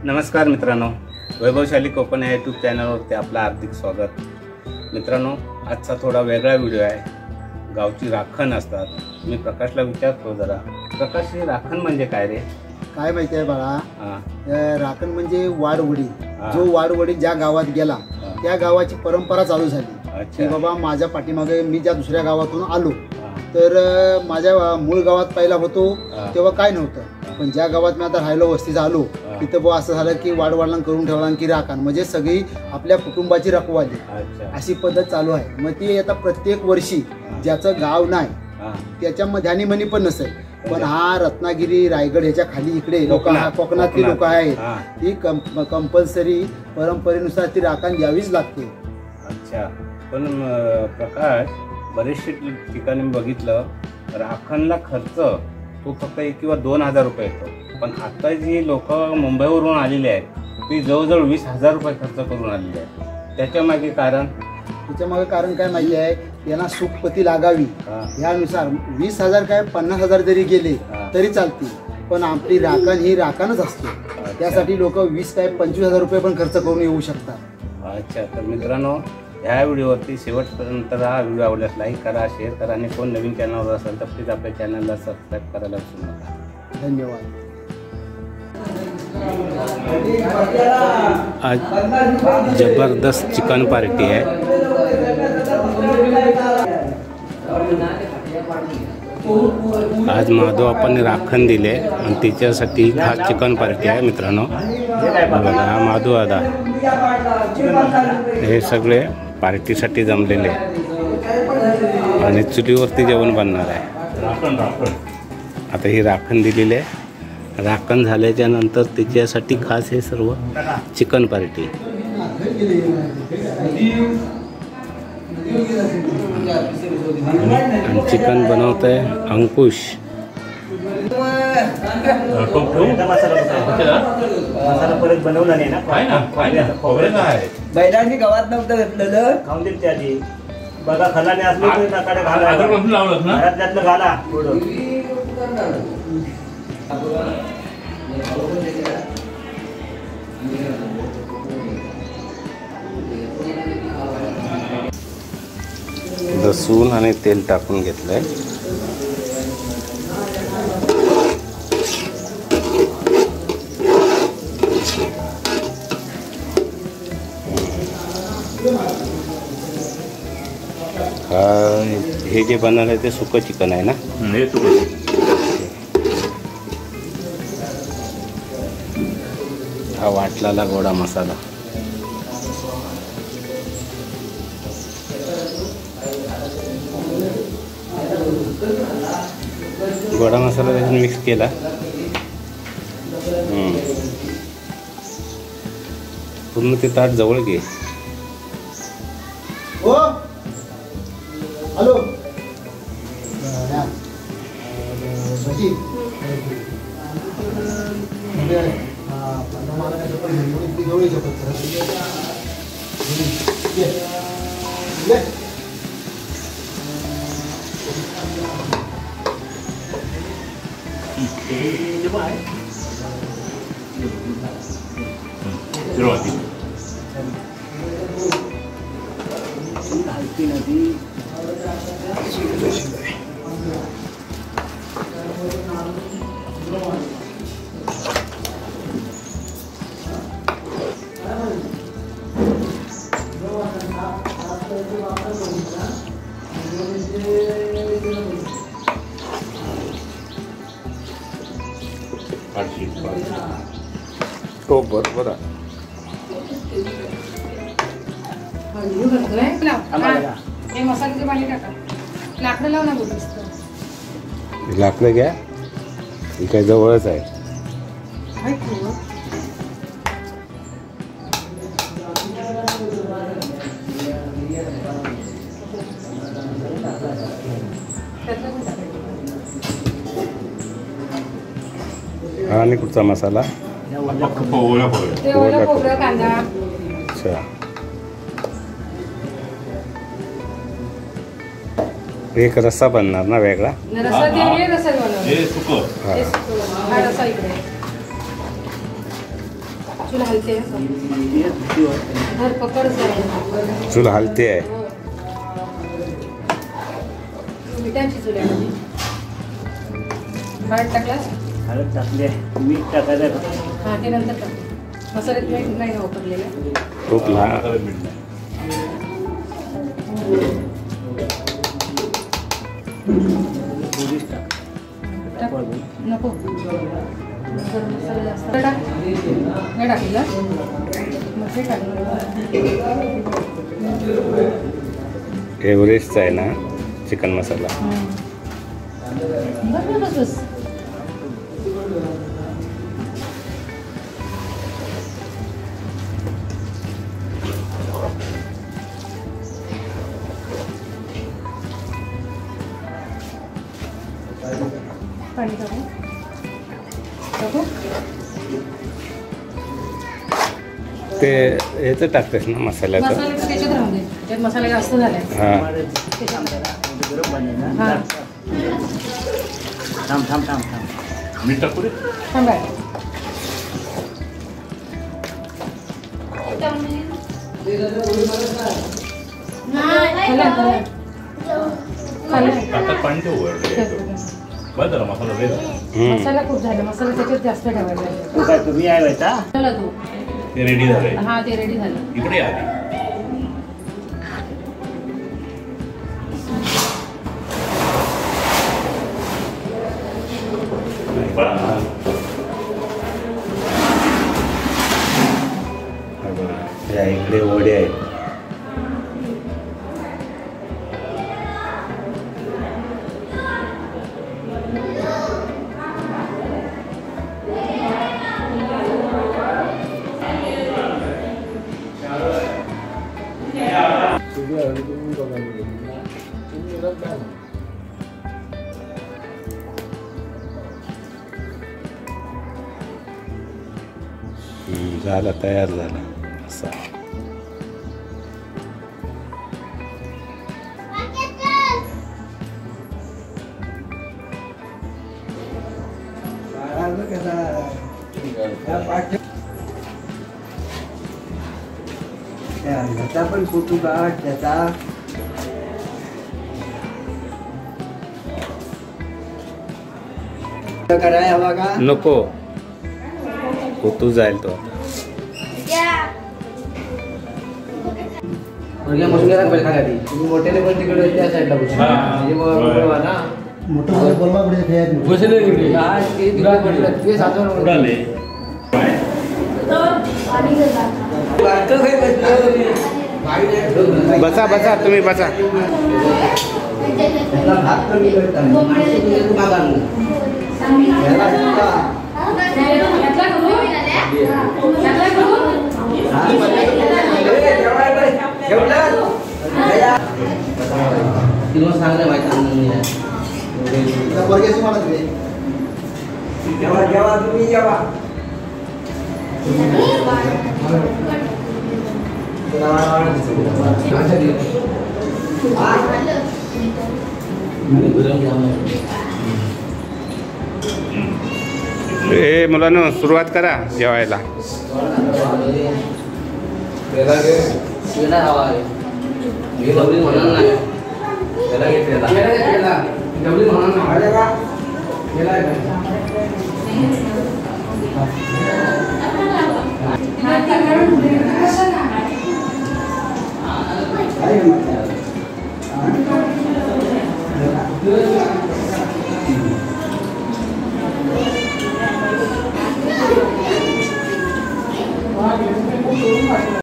नमस्कार मित्रांनो, वैभवशाली कोकण या यूट्यूब चॅनलवरती आपलं हार्दिक स्वागत. मित्रांनो, आजचा थोडा वेगळा व्हिडिओ आहे. गावची राखण असतात. मी प्रकाशला विचारतो, जरा प्रकाश, ही राखण म्हणजे काय रे? काय माहिती आहे बाळा, राखण म्हणजे वाडवडी. जो वाडवडी ज्या गावात गेला त्या गावाची परंपरा चालू झाली की बाबा माझ्या पाठीमागे मी ज्या दुसऱ्या गावातून आलो तर माझ्या मूळ गावात पहिला होतो तेव्हा काय नव्हतं, पण ज्या गावात मी आता राहिलो वस्तीचा आलो तिथं बुवा असं झालं की वाडवडिलांना करून ठेवला की राखण म्हणजे सगळी आपल्या कुटुंबाची रखवाली अशी पद्धत चालू आहे. मग ती आता प्रत्येक वर्षी ज्याचं गाव नाही त्याच्यामध्ये आणि मनी पण नसेल, पण हा रत्नागिरी रायगड ह्याच्या खाली इकडे लोक कोकणातली लोक आहेत, ती कंपल्सरी परंपरेनुसार ती राखण द्यावीच लागते. अच्छा, पण प्रकाश, बरेचसे ठिकाणी बघितलं राखणला खर्च तो फक्त 1 किंवा 2,000 रुपये येतो, पण आता जी लोक मुंबईवरून आलेली आहेत ती जवळजवळ 20,000 रुपये खर्च करून आलेली आहेत. त्याच्यामागे कारण काय माहिती आहे, त्यांना सुखपती लागावी यानुसार 20,000 काय 50,000 जरी गेले तरी चालतील, पण आपली राखण ही राखणच असते. त्यासाठी लोक 20 काय 25,000 रुपये पण खर्च करून येऊ शकतात. अच्छा, तर मित्रांनो, ह्या व्हिडिओवरती शेवटपर्यंत हा व्हिडिओ आवडल्यास लाईक करा, शेअर करा आणि कोण नवीन चॅनलवर असेल तर प्लीज आपल्या चॅनलला सबस्क्राईब करायला विसरू नका. धन्यवाद. आज जबरदस्त चिकन पार्टी आहे. आज माधव आपण राखण दिले आणि तिच्यासाठी खास चिकन पार्टी आहे. मित्रांनो बघा, हा माधव दादा, हे सगळे पार्टीसाठी जमलेले आणि चुलीवरती जेवण बनणार आहे. आता ही राखण दिलेली आहे. राखण झाल्याच्या नंतर त्याच्यासाठी खास हे सर्व चिकन पार्टी. आणि चिकन बनवत आहे अंकुश. बनवला नाही ना, बैलांनी गावात नव्हतं घेतलेलं, खाऊन दिली त्याची. बघा, खलाने असले घरातल्यातलं घाला थोडं. लसूण आणि तेल टाकून घेतलंय. हे जे बनवलं ते सुकं चिकन आहे ना? हे हा वाटलेला गोडा मसाला. गोडा मसाला त्याच्यात मिक्स केला. पूर्ण ते ताट जवळ घे. हॅलो, तो बरोबर आहे. मसाल्याचं पाणी टाका, लाकडं लाव ना बोलूस. आपलं घ्या, इकडे जवळच आहे. हा, आणि कुठचा मसाला? अच्छा, एक रस्सा बनणार ना वेगळा? चूल हलते आहे. हळद टाकली, मीठ टाकायचं. हा, ते नंतर टाक. मसाल्यात मीठ नाही वापरलेलं. खूप लहान. नको मसाला जास्त टाक. नाही टाकलेला मग ते टाकलं. एव्हरेस्टचा आहे ना चिकन मसाला. बस बस. पाणी टाकू. ते याचं टाकतेस ना मसाल्याचं? मसाल्याचं त्याच्यात राहून दे. त्यात मसाला जास्त झालाय. हां, गरम पाणी ना. हां, थांब थांब थांब थांब. मीठ टाकू रे. थांबा. मसाला खूप झाला. मसाला त्याच्यात जास्त ठेवायचा. तू काय तुम्ही आहे का? चला तू. ते रेडी झालंय. हा, ते रेडी झालं. इकडे आली. इकडे वडे आहेत. झालं, तयार झालं. असं त्याचा पण फोटो काढ त्याचा. कराय हवा का? नको, तू जाईल तो. मोठ्याने पण तिकडे त्या साईडला मोठं बोलवा कुठे बसा बसा, तुम्ही बसा. ए मुलांनो, सुरुवात करा जेवायला.